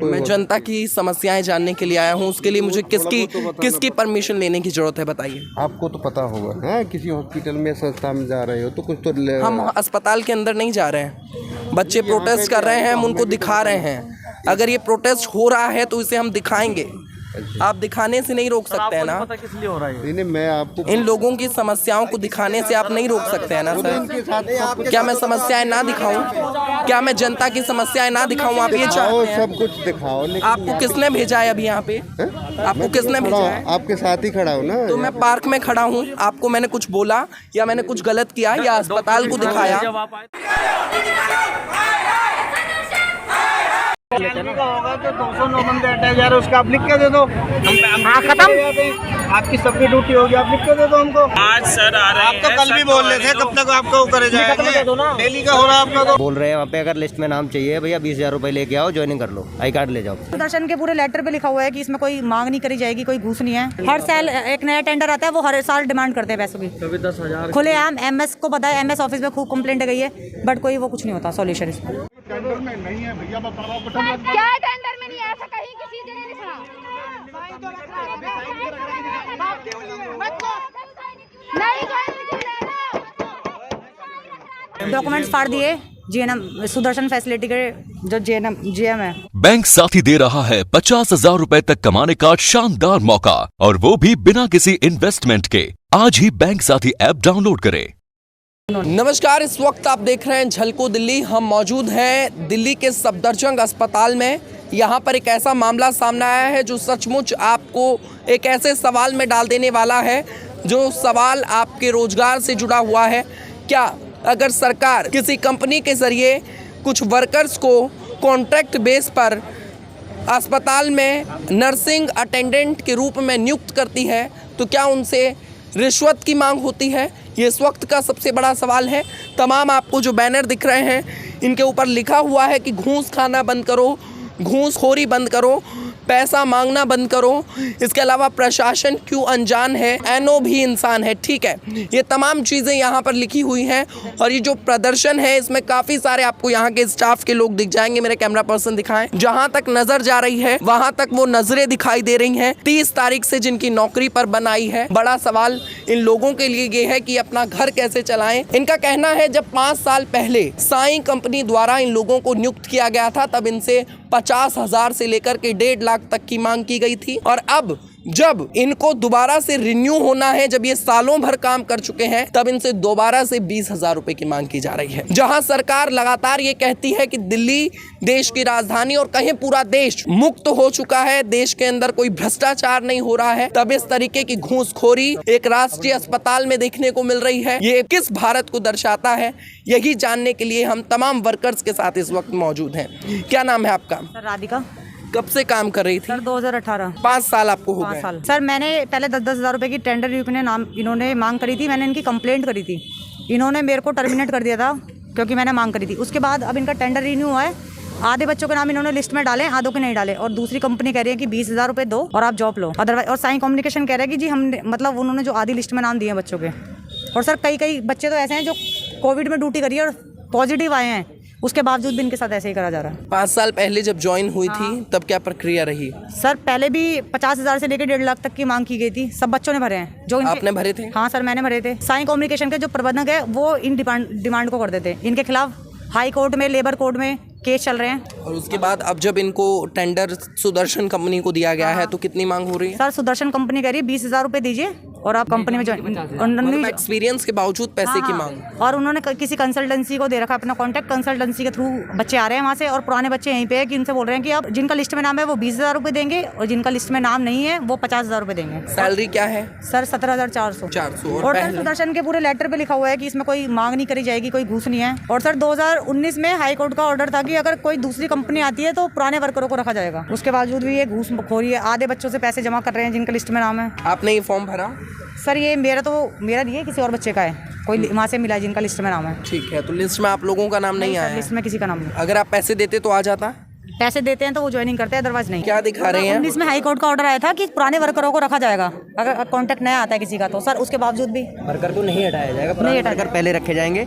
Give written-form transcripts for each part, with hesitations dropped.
मैं जनता की समस्याएं जानने के लिए आया हूं, उसके लिए मुझे किसकी परमिशन लेने की जरूरत है, बताइए। आपको तो पता होगा है, किसी हॉस्पिटल में संस्था में जा रहे हो तो कुछ तो हम अस्पताल के अंदर नहीं जा रहे हैं, बच्चे प्रोटेस्ट कर रहे हैं, हम उनको दिखा रहे हैं। अगर ये प्रोटेस्ट हो रहा है तो इसे हम दिखाएंगे। आप दिखाने से नहीं रोक सकते हैं ना। पता किस लिए हो रहा है? नहीं, मैं आपको इन लोगों की समस्याओं को दिखाने से आप नहीं रोक सकते हैं ना सर। क्या मैं समस्याएं ना दिखाऊं? क्या मैं जनता की समस्याएं ना दिखाऊं? आप ये चाहते हैं? सब कुछ दिखाओ, लेकिन आपको किसने भेजा है अभी यहाँ पे? आपको किसने भेजा है? आपके साथ ही खड़ा हो ना। तो मैं पार्क में खड़ा हूँ, आपको मैंने कुछ बोला या मैंने कुछ गलत किया या अस्पताल को दिखाया? होगा तो 209 बंदे अटैक जा रहे, उसका आप लिख के दे दो। हाँ, खत्म। आपकी सबकी ड्यूटी होगी, आप लिख के दे दो हमको। आज सर आ रहे हैं। आप तो कल भी बोल रहे थे, कब तक आपको करे जाएंगे? डेली का हो रहा है आपका तो। बोल रहे हैं वहाँ पे अगर लिस्ट में नाम चाहिए भैया 20,000 रुपए लेके आओ, ज्वाइनिंग कर लो, आई कार्ड ले जाओ। सुदर्शन के पूरे लेटर पे लिखा हुआ है कि इसमें कोई मांग नहीं करी जाएगी, कोई घूस नहीं है। हर साल एक नया टेंडर आता है, वो हर साल डिमांड करते हैं पैसों की। कभी 10,000 खुलेआम एमएस को पता है, एमएस ऑफिस में खूब कंप्लेंट गई है, बट कोई वो कुछ नहीं होता सॉल्यूशन इसमें। टेंडर में नहीं है भैया, क्या टेंडर में नहीं है? ऐसा कहीं किसी जगह नहीं सुना। डॉक्यूमेंट्स फाड़ दिए जीएनएम सुदर्शन फैसिलिटी के जो जीएम है। बैंक साथी दे रहा है 50,000 रुपए तक कमाने का शानदार मौका, और वो भी बिना किसी इन्वेस्टमेंट के। आज ही बैंक साथी ऐप डाउनलोड करें। नमस्कार, इस वक्त आप देख रहे हैं झलको दिल्ली। हम मौजूद हैं दिल्ली के सफदरजंग अस्पताल में। यहाँ पर एक ऐसा मामला सामने आया है जो सचमुच आपको एक ऐसे सवाल में डाल देने वाला है, जो सवाल आपके रोजगार से जुड़ा हुआ है। क्या अगर सरकार किसी कंपनी के ज़रिए कुछ वर्कर्स को कॉन्ट्रैक्ट बेस पर अस्पताल में नर्सिंग अटेंडेंट के रूप में नियुक्त करती है तो क्या उनसे रिश्वत की मांग होती है? ये इस वक्त का सबसे बड़ा सवाल है। तमाम आपको जो बैनर दिख रहे हैं, इनके ऊपर लिखा हुआ है कि घूस खाना बंद करो, घूसखोरी बंद करो, पैसा मांगना बंद करो। इसके अलावा प्रशासन क्यों अनजान है, एनओ भी इंसान है। ठीक है, ये तमाम चीज़ें यहाँ पर लिखी हुई हैं। और ये जो प्रदर्शन है, इसमें काफ़ी सारे आपको यहाँ के स्टाफ के लोग दिख जाएंगे। मेरे कैमरा पर्सन दिखाएं, जहाँ तक नज़र जा रही है वहाँ तक वो नज़रें दिखाई दे रही हैं। 30 तारीख से जिनकी नौकरी पर बन आई है। बड़ा सवाल इन लोगों के लिए ये है कि अपना घर कैसे चलाएं। इनका कहना है जब 5 साल पहले साईं कंपनी द्वारा इन लोगों को नियुक्त किया गया था, तब इनसे 50,000 से लेकर के 1.5 लाख तक की मांग की गई थी। और अब जब इनको दोबारा से रिन्यू होना है, जब ये सालों भर काम कर चुके हैं, तब इनसे दोबारा से 20,000 रुपए की मांग की जा रही है। जहां सरकार लगातार ये कहती है कि दिल्ली देश की राजधानी और कहीं पूरा देश मुक्त हो चुका है, देश के अंदर कोई भ्रष्टाचार नहीं हो रहा है, तब इस तरीके की घूसखोरी एक राष्ट्रीय अस्पताल में देखने को मिल रही है। ये किस भारत को दर्शाता है, यही जानने के लिए हम तमाम वर्कर्स के साथ इस वक्त मौजूद हैं। क्या नाम है आपका? सर राधिका। कब से काम कर रही थी? सर 2018। 5 साल आपको हो 5 गए? साल। सर मैंने पहले 10-10 हज़ार रुपए की टेंडर इन्होंने मांग करी थी। मैंने इनकी कंप्लेंट करी थी, इन्होंने मेरे को टर्मिनेट कर दिया था क्योंकि मैंने मांग करी थी। उसके बाद अब इनका टेंडर रिन्यू हुआ है, आधे बच्चों के नाम इन्होंने लिस्ट में डाले, आधों के नहीं डाले। और दूसरी कंपनी कह रही है कि 20,000 रुपये दो और आप जॉब लो, अदरवाइज। और साईं कम्युनिकेशन कह रहा है कि जी हम मतलब उन्होंने जो आधी लिस्ट में नाम दिए हैं बच्चों के। और सर कई बच्चे तो ऐसे हैं जो कोविड में ड्यूटी करी है और पॉजिटिव आए हैं, उसके बावजूद भी इनके साथ ऐसे ही करा जा रहा है। 5 साल पहले जब ज्वाइन हुई थी तब क्या प्रक्रिया रही? सर पहले भी 50,000 से लेकर 1.5 लाख तक की मांग की गई थी। सब बच्चों ने भरे हैं। जो आपने भरे थे? हाँ सर मैंने भरे थे। साईं कम्युनिकेशन के जो प्रबंधक है वो इन डिमांड को कर देते। इनके खिलाफ हाई कोर्ट में, लेबर कोर्ट में केस चल रहे हैं। और उसके बाद अब जब इनको टेंडर सुदर्शन कंपनी को दिया गया है तो कितनी मांग हो रही है? सर सुदर्शन कंपनी कह रही है 20,000 रुपये दीजिए और आप कंपनी में ज्वाइन। एक्सपीरियंस के बावजूद पैसे की मांग। और उन्होंने किसी कंसल्टेंसी को दे रखा अपना कॉन्टैक्ट, कंसल्टेंसी के थ्रू बच्चे आ रहे हैं वहाँ से, और पुराने बच्चे यहीं पे है कि उनसे बोल रहे हैं कि आप जिनका लिस्ट में नाम है वो 20,000 रुपये देंगे और जिनका लिस्ट में नाम नहीं है वो 50,000 रुपये देंगे। सैलरी क्या है? सर 17,400। और सर सुदर्शन के पूरे लेटर पे लिखा हुआ है कि इसमें कोई मांग नहीं करी जाएगी, कोई घूस नहीं है। और सर 2019 में हाई कोर्ट का ऑर्डर था कि अगर कोई दूसरी कंपनी आती है तो पुराने वर्करों को रखा जाएगा। उसके बावजूद भी ये घूसखोरी है। आधे बच्चों से पैसे जमा कर रहे हैं जिनका लिस्ट में नाम है। आपने ये फॉर्म भरा? सर ये मेरा नहीं है, किसी और बच्चे का है, कोई वहाँ से मिला है जिनका लिस्ट में नाम है। ठीक है, तो लिस्ट में आप लोगों का नाम नहीं आया? लिस्ट में किसी का नाम नहीं। अगर आप पैसे देते तो आ जाता? पैसे देते हैं तो वो ज्वाइनिंग करते हैं, अदरवाइज नहीं। क्या दिखा रहे हैं? 19 में हाई कोर्ट का ऑर्डर आया था कि पुराने वर्करों को रखा जाएगा अगर कॉन्ट्रैक्ट नया आता है किसी का, तो सर उसके बावजूद भी वर्कर को नहीं हटाया जाएगा, पुराने वर्कर पहले रखे जाएंगे।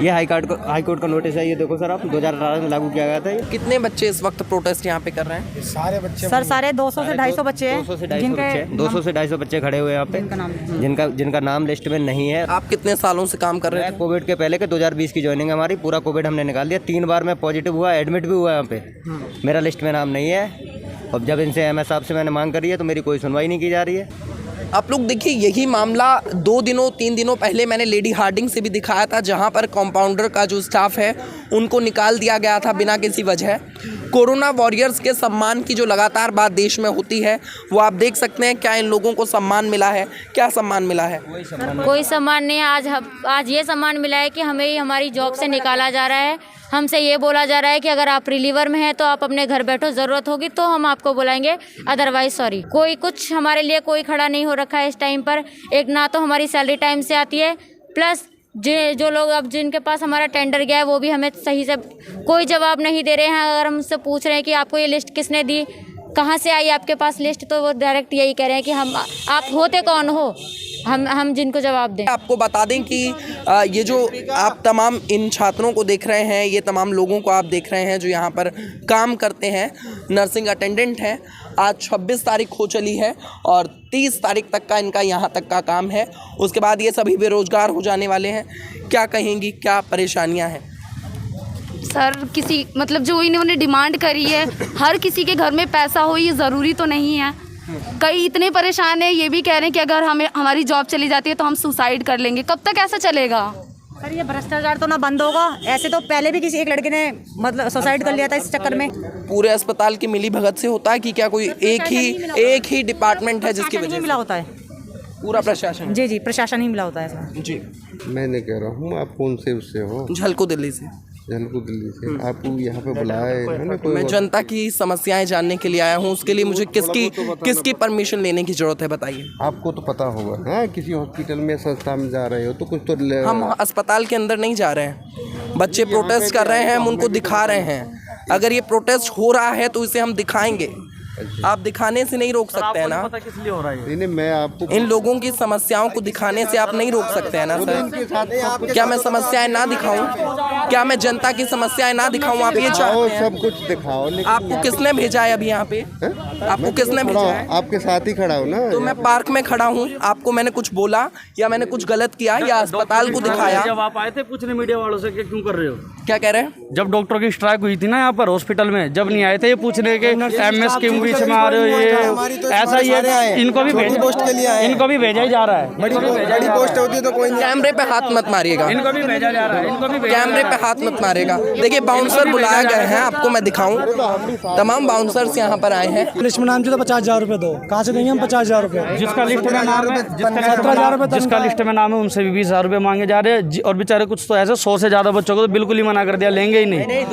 ये हाई कोर्ट का नोटिस है, ये देखो सर आप 2018 में लागू किया गया था। कितने बच्चे इस वक्त प्रोटेस्ट यहाँ पे कर रहे हैं? सर सारे 200 से 250 बच्चे हैं 200 से 250 बच्चे खड़े हुए हैं यहाँ पे, जिनका नाम लिस्ट में नहीं है। आप कितने सालों से काम कर रहे हैं? कोविड के पहले के 2020 की ज्वाइनिंग हमारी, पूरा कोविड हमने निकाल दिया। 3 बार मैं पॉजिटिव हुआ, एडमिट भी हुआ यहाँ पे, मेरा लिस्ट में नाम नहीं है। अब जब इनसे एमएस साहब से मैंने मांग करी है तो मेरी कोई सुनवाई नहीं की जा रही है। आप लोग देखिए, यही मामला 2-3 दिनों पहले मैंने लेडी हार्डिंग से भी दिखाया था, जहां पर कंपाउंडर का जो स्टाफ है उनको निकाल दिया गया था बिना किसी वजह। कोरोना वॉरियर्स के सम्मान की जो लगातार बात देश में होती है वो आप देख सकते हैं। क्या इन लोगों को सम्मान मिला है? क्या सम्मान मिला है? कोई सम्मान नहीं है। आज ये सम्मान मिला है कि हमें हमारी जॉब से निकाला जा रहा है। हमसे ये बोला जा रहा है कि अगर आप रिलीवर में हैं तो आप अपने घर बैठो, ज़रूरत होगी तो हम आपको बुलाएंगे, अदरवाइज सॉरी। कोई कुछ हमारे लिए कोई खड़ा नहीं हो रखा है इस टाइम पर। एक ना तो हमारी सैलरी टाइम से आती है, प्लस जो लोग अब जिनके पास हमारा टेंडर गया है वो भी हमें सही से कोई जवाब नहीं दे रहे हैं। अगर हमसे पूछ रहे हैं कि आपको ये लिस्ट किसने दी, कहाँ से आई आपके पास लिस्ट, तो वो डायरेक्ट यही कह रहे हैं कि आप होते कौन हो, हम जिनको जवाब दें। आपको बता दें कि ये जो आप तमाम इन छात्रों को देख रहे हैं, ये तमाम लोगों को आप देख रहे हैं जो यहाँ पर काम करते हैं, नर्सिंग अटेंडेंट हैं। आज 26 तारीख हो चली है और 30 तारीख तक का इनका यहाँ तक का काम है। उसके बाद ये सभी बेरोजगार हो जाने वाले हैं। क्या कहेंगी, क्या परेशानियाँ हैं? सर किसी मतलब जो इन्होंने डिमांड करी है, हर किसी के घर में पैसा हो ये ज़रूरी तो नहीं है। कई इतने परेशान है, ये भी कह रहे हैं कि अगर हमारी जॉब चली जाती है तो हम सुसाइड कर लेंगे। कब तक ऐसा चलेगा? सर ये भ्रष्टाचार तो ना बंद होगा। ऐसे तो पहले भी किसी एक लड़के ने मतलब सुसाइड कर लिया था इस चक्कर में। पूरे अस्पताल की मिली भगत से होता है कि क्या कोई एक ही डिपार्टमेंट है जिसकी वजह से मिला होता है? पूरा प्रशासन? जी प्रशासन ही मिला होता है सर। जी मैं नहीं कह रहा हूँ, आप कौन से उससे हो? झलको दिल्ली से। झलको दिल्ली से आपको यहाँ पे बुलाया है ना? कोई मैं जनता की समस्याएं जानने के लिए आया हूँ, उसके लिए मुझे किसकी परमिशन लेने की जरूरत है बताइए? आपको तो पता होगा है, किसी हॉस्पिटल में संस्था में जा रहे हो तो कुछ तो हम अस्पताल के अंदर नहीं जा रहे हैं। बच्चे प्रोटेस्ट कर रहे हैं, हम उनको दिखा रहे हैं। अगर ये प्रोटेस्ट हो रहा है तो इसे हम दिखाएंगे। आप दिखाने से नहीं रोक सकते हैं ना। पता किस लिए हो रहा है? नहीं, मैं आपको इन लोगों की समस्याओं को दिखाने से आप नहीं रोक सकते हैं ना सर। क्या मैं समस्याएं ना दिखाऊं? क्या मैं जनता की समस्याएं ना दिखाऊं? आप ये चाहते हैं? सब कुछ दिखाओ, लेकिन आपको किसने भेजा है अभी यहाँ पे? आपको किसने भेजा है? आपके साथ ही खड़ा हो ना। तो मैं पार्क में खड़ा हूँ, आपको मैंने कुछ बोला या मैंने कुछ गलत किया या अस्पताल को दिखाया? जब आप आए थे पूछने मीडिया वालों से कि क्यों कर रहे हो? क्या कह रहे हैं? जब डॉक्टर की स्ट्राइक हुई थी ना यहाँ पर हॉस्पिटल में, जब नहीं आए थे ये पूछने के एमएस के बीच में आ रहे हो, ये ऐसा ही है। इनको भी भेजा ही जा रहा है। बड़ी पोस्ट होती है तो कोई कैमरे पे हाथ मत मारिएगा। इनको भी भेजा जा रहा है। इनको भी कैमरे पे हाथ मत मारेगा। देखिए बाउंसर बुलाया गए हैं, आपको मैं दिखाऊं। तमाम बाउंसर्स यहाँ पर आए हैं। लिस्ट में नाम चाहिए तो 50,000 रुपए दो। कहाँ से देंगे हम 50,000 रुपए? जिसका लिस्ट में नाम है, 17,000 रुपए जिसका लिस्ट में नाम है उनसे भी 20,000 रुपए मांगे जा रहे हैं। और बेचारे कुछ तो ऐसे 100 से ज्यादा बच्चों को तो बिल्कुल ही मना कर दिया, लेंगे ही नहीं।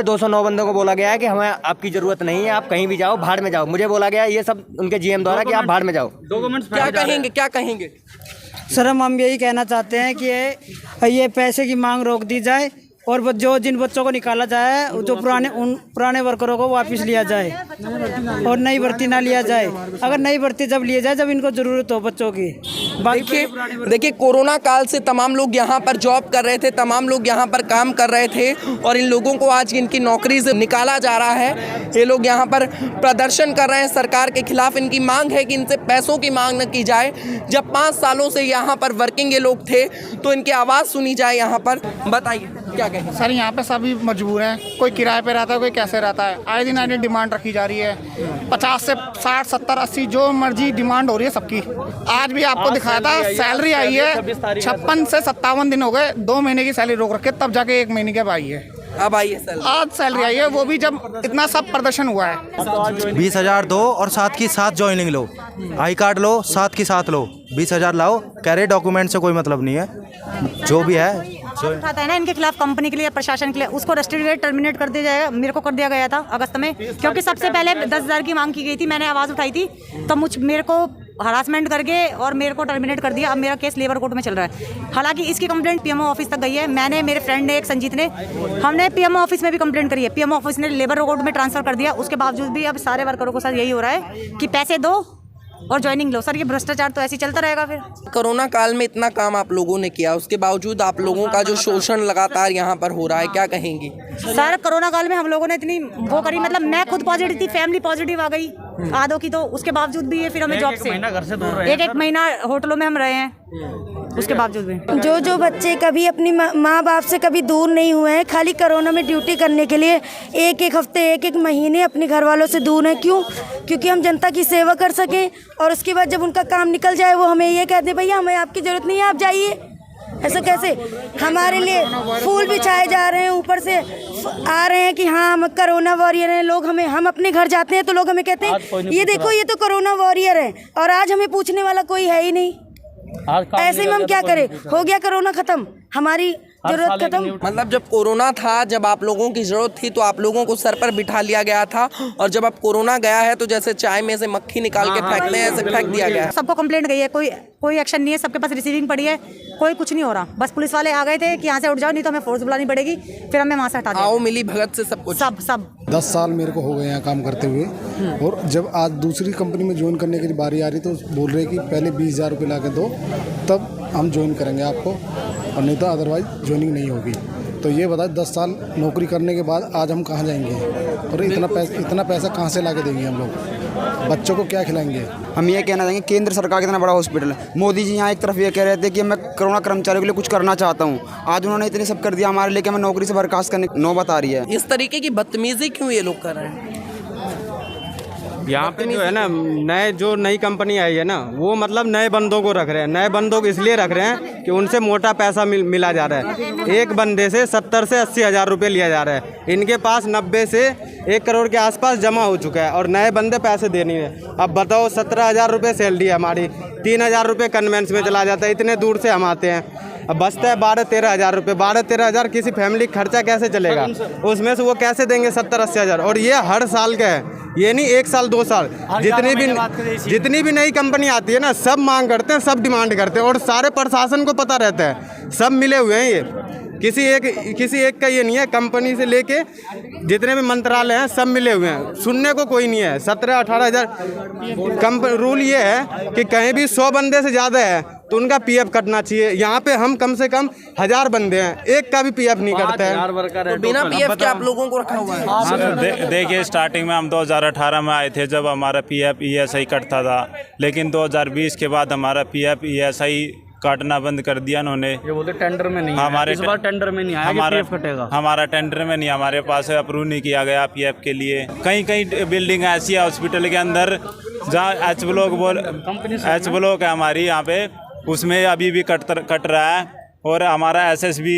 209 बंदों को बोला गया है कि हमें आपकी जरूरत नहीं है, आप कहीं भी जाओ, भाड़ में जाओ। मुझे बोला गया ये सब उनके जीएम द्वारा कि आप भाड़ में जाओ। डॉक्यूमेंट्स क्या कहेंगे? सर हम यही कहना चाहते हैं कि ये पैसे की मांग रोक दी जाए और जिन बच्चों को निकाला जाए, जो पुराने वर्करों को वापस लिया जाए और नई भर्ती ना लिया जाए। अगर नई भर्ती जब लिया जाए जब इनको जरूरत हो बच्चों की। देखिए कोरोना काल से तमाम लोग यहाँ पर जॉब कर रहे थे, तमाम लोग यहाँ पर काम कर रहे थे और इन लोगों को आज इनकी नौकरी से निकाला जा रहा है। ये लोग यहाँ पर प्रदर्शन कर रहे हैं सरकार के खिलाफ। इनकी मांग है कि इनसे पैसों की मांग न की जाए। जब 5 सालों से यहाँ पर वर्किंग ये लोग थे तो इनकी आवाज़ सुनी जाए यहाँ पर। बताइए क्या कहें? सर यहाँ पे सभी मजबूर हैं, कोई किराए पे रहता है, कोई कैसे रहता है। आए दिन डिमांड रखी जा रही है, 50 से 60, 70, 80 जो मर्जी डिमांड हो रही है सबकी। आज भी आपको दिखाया था, सैलरी आई है 56 से 57 दिन हो गए, 2 महीने की सैलरी रोक रखे, तब जाके 1 महीने के आई है। अब आई है सैलरी? आज सैलरी आई है, वो भी जब इतना सब प्रदर्शन हुआ है। 20,000 दो और साथ की साथ ज्वाइनिंग लो, आई कार्ड लो, साथ की साथ लो। 20,000 लाओ, कह रहे डॉक्यूमेंट से कोई मतलब नहीं है, जो भी है उठाता है ना इनके खिलाफ कंपनी के लिए, प्रशासन के लिए, उसको रेस्ट्रिक्ट टर्मिनेट कर दिया जाएगा। मेरे को कर दिया गया था अगस्त में, क्योंकि सबसे पहले 10,000 की मांग की गई थी। मैंने आवाज़ उठाई थी तो मेरे को हरासमेंट करके और मेरे को टर्मिनेट कर दिया। अब मेरा केस लेबर कोर्ट में चल रहा है। हालांकि इसकी कंप्लेंट पीएमओ ऑफिस तक गई है। मैंने, मेरे फ्रेंड ने, एक संजीत ने, हमने पीएमओ ऑफिस में भी कंप्लेंट करी है। पीएमओ ऑफिस ने लेबर कोर्ट में ट्रांसफर कर दिया। उसके बावजूद भी अब सारे वर्करों को सर यही हो रहा है कि पैसे दो और ज्वाइनिंग लो। सर ये भ्रष्टाचार तो ऐसे ही चलता रहेगा फिर। कोरोना काल में इतना काम आप लोगों ने किया, उसके बावजूद आप लोगों का जो शोषण लगातार यहाँ पर हो रहा है, क्या कहेंगी? सर कोरोना काल में हम लोगों ने इतनी वो करी, मतलब मैं खुद पॉजिटिव थी, फैमिली पॉजिटिव आ गई आधों की, तो उसके बावजूद भी ये फिर हमें जॉब से एक महीना होटलों में हम रहे हैं, उसके बावजूद भी। जो बच्चे कभी अपनी माँ बाप से कभी दूर नहीं हुए हैं, खाली कोरोना में ड्यूटी करने के लिए एक हफ्ते, एक महीने अपने घर वालों से दूर हैं। क्यों? क्योंकि हम जनता की सेवा कर सकें, और उसके बाद जब उनका काम निकल जाए वो हमें ये कहते भैया हमें आपकी ज़रूरत नहीं है, आप जाइए। ऐसा कैसे? हमारे लिए फूल बिछाए जा रहे हैं, ऊपर से आ रहे हैं कि हाँ हम कोरोना वॉरियर हैं। लोग हमें, हम अपने घर जाते हैं तो लोग हमें कहते हैं ये देखो ये तो कोरोना वॉरियर है, और आज हमें पूछने वाला कोई है ही नहीं। ऐसे में हम क्या करें? हो गया कोरोना खत्म, हमारी जरूरत खत्म। मतलब जब कोरोना था, जब आप लोगों की जरूरत थी तो आप लोगों को सर पर बिठा लिया गया था, और जब अब कोरोना गया है तो जैसे चाय में से मक्खी निकाल के फेंकते हैं ऐसे फेंक दिया गया है। सबको कंप्लेंट गई है, कोई एक्शन नहीं है, सबके पास रिसीविंग पड़ी है, कोई कुछ नहीं हो रहा। बस पुलिस वाले आ गए थे कि यहाँ से उठ जाओ, नहीं तो हमें फोर्स बुलानी पड़ेगी, फिर हमें वहाँ से हटा दिया। आओ मिली भगत से सब कुछ सब 10 साल मेरे को हो गए यहाँ काम करते हुए, और जब आज दूसरी कंपनी में ज्वाइन करने की बारी आ रही तो बोल रहे कि पहले 20,000 रुपये ला के दो, तब हम ज्वाइन करेंगे आपको, और नहीं तो अदरवाइज ज्वाइनिंग नहीं होगी। तो ये बताए 10 साल नौकरी करने के बाद आज हम कहाँ जाएंगे, और इतना पैसा कहाँ से ला के देंगे हम लोग? बच्चों को क्या खिलाएंगे? हम ये कहना चाहेंगे केंद्र सरकार कितना बड़ा हॉस्पिटल है। मोदी जी यहाँ एक तरफ ये कह रहे थे कि मैं कोरोना कर्मचारियों के लिए कुछ करना चाहता हूँ, आज उन्होंने इतने सब कर दिया हमारे लिए कि हमें नौकरी से बर्खास्त करने की नौबत आ रही है। इस तरीके की बदतमीजी क्यों ये लोग कर रहे हैं? यहाँ पे जो है ना, नई कंपनी आई है ना, वो मतलब नए बंदों को रख रहे हैं। नए बंदों को इसलिए रख रहे हैं कि उनसे मोटा पैसा मिला जा रहा है। एक बंदे से 70 से 80 हज़ार रुपये लिया जा रहा है। इनके पास 90 से 1 करोड़ के आसपास जमा हो चुका है, और नए बंदे पैसे दे नहीं है। अब बताओ 17,000 रुपये सैलरी है हमारी, 3,000 रुपये कन्वेंस में चला जाता है, इतने दूर से हम आते हैं। अब बचता है 12-13 हज़ार रुपये। 12-13 हज़ार किसी फैमिली का खर्चा कैसे चलेगा? उसमें से वो कैसे देंगे 70-80 हज़ार? और ये हर साल का है, ये नहीं 1 साल 2 साल। जितनी भी नई कंपनी आती है ना, सब मांग करते हैं, सब डिमांड करते हैं, और सारे प्रशासन को पता रहता है, सब मिले हुए हैं। ये किसी एक का ये नहीं है, कंपनी से लेके जितने भी मंत्रालय हैं सब मिले हुए हैं, सुनने को कोई नहीं है। 17-18 हज़ार रूल ये है कि कहीं भी 100 बंदे से ज़्यादा है तो उनका पीएफ कटना चाहिए। यहाँ पे हम कम से कम 1000 बंदे हैं, एक का भी पीएफ नहीं कटता है। तो बिना पीएफ के आप लोगों को रखा हुआ है? देखिए, स्टार्टिंग में हम 2018 में आए थे, जब हमारा पीएफ ईएसआई कटता था, लेकिन 2020 के बाद हमारा पीएफ ईएसआई काटना बंद कर दिया इन्होंने। ये बोलते टेंडर में नहीं, हमारे इस बार टेंडर में नहीं आया, पीएफ कटेगा। हमारा टेंडर में नहीं, हमारे पास अप्रूव नहीं किया गया पीएफ के लिए। कई बिल्डिंग ऐसी है हॉस्पिटल के अंदर जहाँ एच ब्लॉक है हमारी यहाँ पे, उसमें अभी भी कट रहा है। और हमारा एसएसबी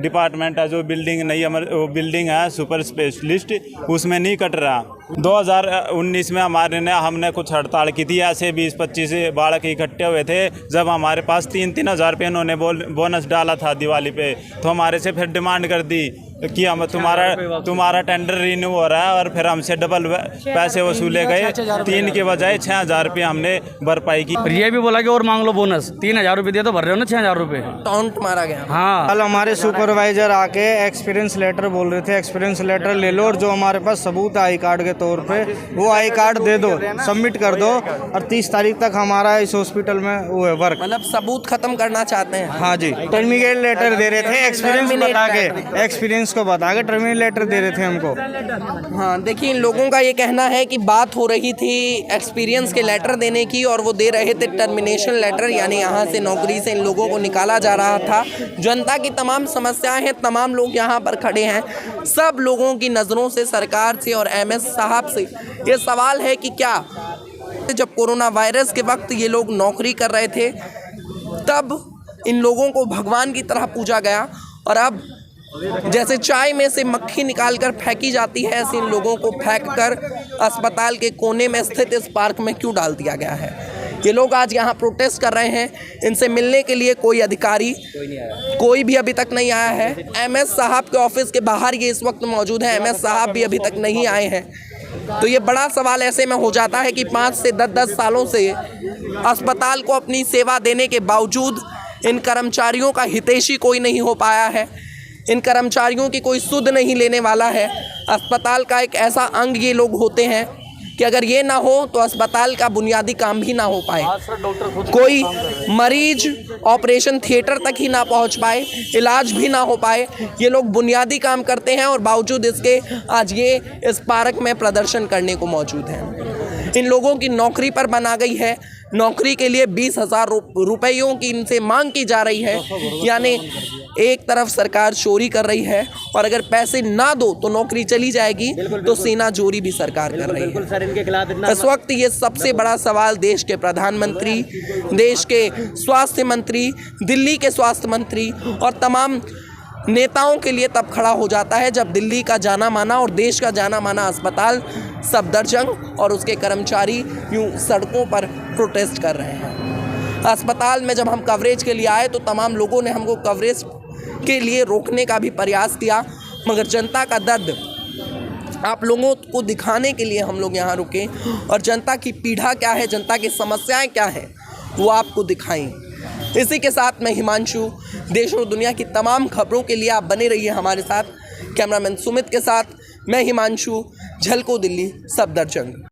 डिपार्टमेंट है, जो बिल्डिंग नहीं, वो बिल्डिंग है सुपर स्पेशलिस्ट, उसमें नहीं कट रहा। 2019 में हमने कुछ हड़ताल की थी, ऐसे 20-25 बालक इकट्ठे हुए थे, जब हमारे पास 3-3 हज़ार रुपये उन्होंने बोनस डाला था दिवाली पे, तो हमारे से फिर डिमांड कर दी कि हम तुम्हारा टेंडर रिन्यू हो रहा है, और फिर हमसे डबल पैसे वसूले गए। 3 के बजाय 6,000 रुपये हमने भरपाई की। और ये भी बोला कि और मांग लो बोनस, 3,000 रुपये दिया तो भर रहे हो ना 6,000 रुपये। टॉन्ट मारा गया। हाँ, कल हमारे सुपरवाइजर आके एक्सपीरियंस लेटर बोल रहे थे, एक्सपीरियंस लेटर ले लो, और जो हमारे पास सबूत आई कार्ड के तौर पे वो आई कार्ड दे दो, सबमिट कर दो, और 30 तारीख तक हमारा इस हॉस्पिटल में वो है वर्क। मतलब सबूत खत्म करना चाहते हैं? हाँ जी, टर्मिनेट लेटर दे रहे थे, एक्सपीरियंस बता के, एक्सपीरियंस को बता के टर्मिनेट लेटर दे रहे थे हमको। हाँ, देखिए, इन लोगों का ये कहना है कि बात हो रही थी एक्सपीरियंस के लेटर देने की, और वो दे रहे थे टर्मिनेशन लेटर, यानी यहाँ से नौकरी से इन लोगों को निकाला जा रहा था। जनता की तमाम समस्याएं हैं, तमाम लोग यहाँ पर खड़े हैं, सब लोगों की नज़रों से सरकार से और एमएस साहब से ये सवाल है कि क्या जब कोरोना वायरस के वक्त ये लोग नौकरी कर रहे थे, तब इन लोगों को भगवान की तरह पूजा गया, और अब जैसे चाय में से मक्खी निकालकर फेंकी जाती है, ऐसे इन लोगों को फेंककर अस्पताल के कोने में स्थित इस पार्क में क्यों डाल दिया गया है? ये लोग आज यहाँ प्रोटेस्ट कर रहे हैं। इनसे मिलने के लिए कोई अधिकारी कोई भी अभी तक नहीं आया है। एमएस साहब के ऑफिस के बाहर ये इस वक्त मौजूद है, एमएस साहब भी अभी तक नहीं आए हैं। तो ये बड़ा सवाल ऐसे में हो जाता है कि 5 से 10 सालों से अस्पताल को अपनी सेवा देने के बावजूद इन कर्मचारियों का हितैषी कोई नहीं हो पाया है। इन कर्मचारियों की कोई सुध नहीं लेने वाला है। अस्पताल का एक ऐसा अंग ये लोग होते हैं कि अगर ये ना हो तो अस्पताल का बुनियादी काम भी ना हो पाए। कोई मरीज ऑपरेशन थिएटर तक ही ना पहुंच पाए, इलाज भी ना हो पाए। ये लोग बुनियादी काम करते हैं और बावजूद इसके आज ये इस पार्क में प्रदर्शन करने को मौजूद हैं। इन लोगों की नौकरी पर बना गई है। नौकरी के लिए 20,000 रुपयों की इनसे मांग की जा रही है। यानी एक तरफ सरकार चोरी कर रही है और अगर पैसे ना दो तो नौकरी चली जाएगी, तो सीना चोरी भी सरकार कर रही है। इस वक्त ये सबसे बड़ा सवाल देश के प्रधानमंत्री, देश के स्वास्थ्य मंत्री, दिल्ली के स्वास्थ्य मंत्री और तमाम नेताओं के लिए तब खड़ा हो जाता है जब दिल्ली का जाना माना और देश का जाना माना अस्पताल सफदरजंग और उसके कर्मचारी यूं सड़कों पर प्रोटेस्ट कर रहे हैं। अस्पताल में जब हम कवरेज के लिए आए तो तमाम लोगों ने हमको कवरेज के लिए रोकने का भी प्रयास किया, मगर जनता का दर्द आप लोगों को दिखाने के लिए हम लोग यहाँ रुके और जनता की पीड़ा क्या है, जनता की समस्याएं क्या है, वो आपको दिखाएं। इसी के साथ मैं हिमांशु, देश और दुनिया की तमाम खबरों के लिए आप बने रहिए हमारे साथ। कैमरामैन सुमित के साथ मैं हिमांशु, झलको दिल्ली, सफदरजंग।